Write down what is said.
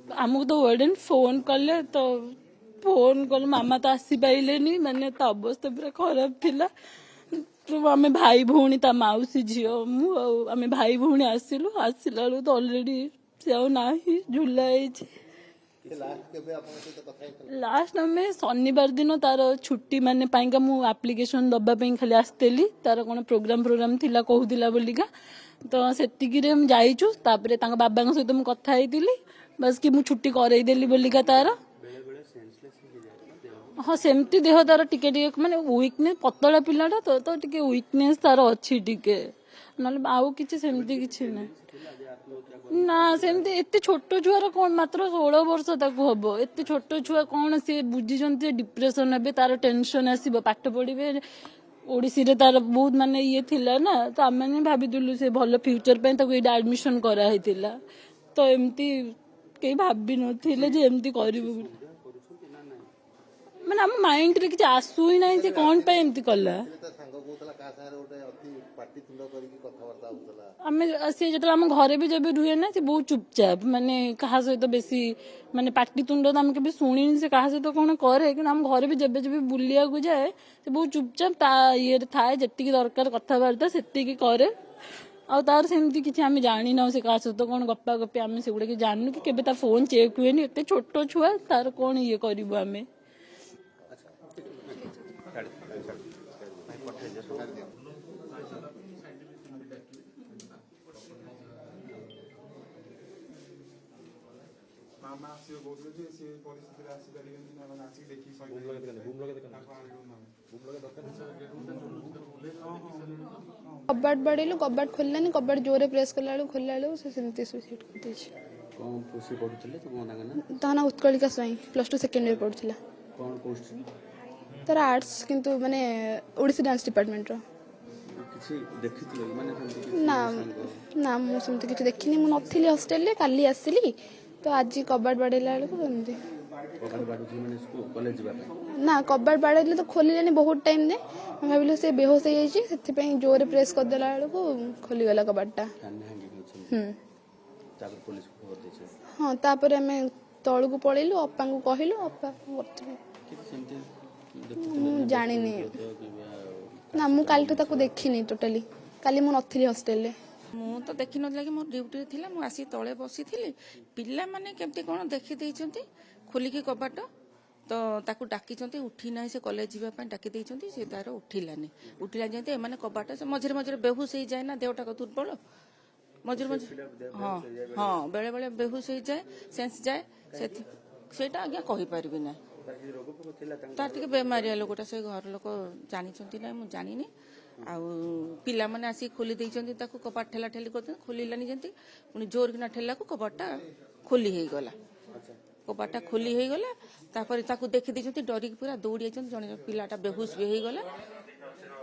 आमको तो warden phone कले तो फोन कले मामा तो आसी पाइलेनी माने ता अवस्था पूरा खराब थिला तो आमे भाई भौणी ता माउसी झियो मु आमे भाई भौणी आसिलु आसिला तो ऑलरेडी से नाही झुला लास्ट आम शनिवार दिन तार छुट्टी माने पाइका मु एप्लिकेशन दबा खाली आसतेली तार कौन प्रोग्राम थिला कहूला बोलिका तो सेतिकी जाइचु तापरे तांका बाबा सहित मु कथा हेतिली बस कि मु छुट्टी करईदेली बोलिका तार हाँ सेमती देह तार टिके टिके माने वीकनेस पतला पिलाटा तो टिके वीकनेस तार अच्छी टिके नले आउ किछि सेमती किछि ना ना सेमती एते छोट छुआर कौन मात्र 16 वर्ष ताकू हम एते छोट छुआ कौन सी बुझी डिप्रेशन हे तार टेंशन आसब पाठ पढ़े ओडिसी रे तार बहुत माने ये थिला ना तो आम मैंने भाविलु से भल फ्यूचर पे एडमिशन कराई तो एमती कहीं भाभी नथिले जे एमती करिवु माने हम माइंड रे किछ आसु ही नाही से कोन पे एमती कला आमे सी जब आम घरे भी जब रुहे ना से बहुत चुपचाप माने कहा सहित बेसी माने पाटी तुंड तो आम के शुणी से कहा सहित कौन करे कि आम घरे भी जब जब बुलिया को जाए से बहुत चुपचाप ता ये थाए जी दरकार कथबार्ता से करे आ तार सेमती किसी आम जानी ना से कहा सहित कौन गपा गपी आम से गुड़ा जानू कि केबे ता फोन चेक हुए एत छोट छुआ तार कौन ये करू आम कबाट बाड़ेलु कबाट खोललानी कबाट जोरे प्रेस कला खोलला से सेमती सुसाइड कर कौन पोस्ट पढुतले तो कोन तांगना ताना उत्कलिका स्वाई +2 सेकेंड ईयर पढुतला कौन पोस्ट तार आर्ट्स किंतु माने ओडिसी डांस डिपार्टमेंट रो किछि देखितलो माने ना ना मु सेमती किछि देखिनी मु नथिली हॉस्टल रे काली आसिली तो आज कबाट बाड़ेला को एमती कबाट बाडुथि माने स्कूल कॉलेज जाबा ना कबाट बाड़ेले तो खोलिलानी बहुत टाइम ने हम भाबिलो से बेहोश हो जाई सेति पे जोरे प्रेस कर देला को खोली गला कबाटटा तापर पुलिस को खबर देछे हां तापर हमें तळु को पळेलु अप्पा को कहिलु अप्पा करथिबे कि सेमते जानि नि ना मु काल तो ताको देखिनी टोटली काली मु नथिली हॉस्टल रे मु तो देखि न लगे मो ड्यूटी थिला मु आसी तळे बसी थिली पिल्ला माने केमती कोन देखि देइचंती खोली के कबाट तो ताकू डाकी उठी ना से कॉलेज जीवाई डाकी देइचंती से तार उठिलानी उठिला जेते माने कबाट से मझरे मझरे बेहुश हो जाए ना देहटा को दुर्बल मझरे मझरे हाँ हाँ बेले बेले बेहुश हो जाए सेंस जाए सेटा आज्ञा कहि पारबी ना तार टिके बेमारिया लोकटा से घर लोक जानिचंती ना मु जानिनी आ पिला माने आसी खोली देइचंती ताकू कबाट ठेला ठेली करते खोलिलानी जेंती पुनी जोर किना ठेला को कबाटटा खोली हे गला कबाटा खोली हो गला तापर ताकू देखि देइचंती डरी पूरा दौड़ी आइचंती जने पिलाटा बेहुश भी हो गला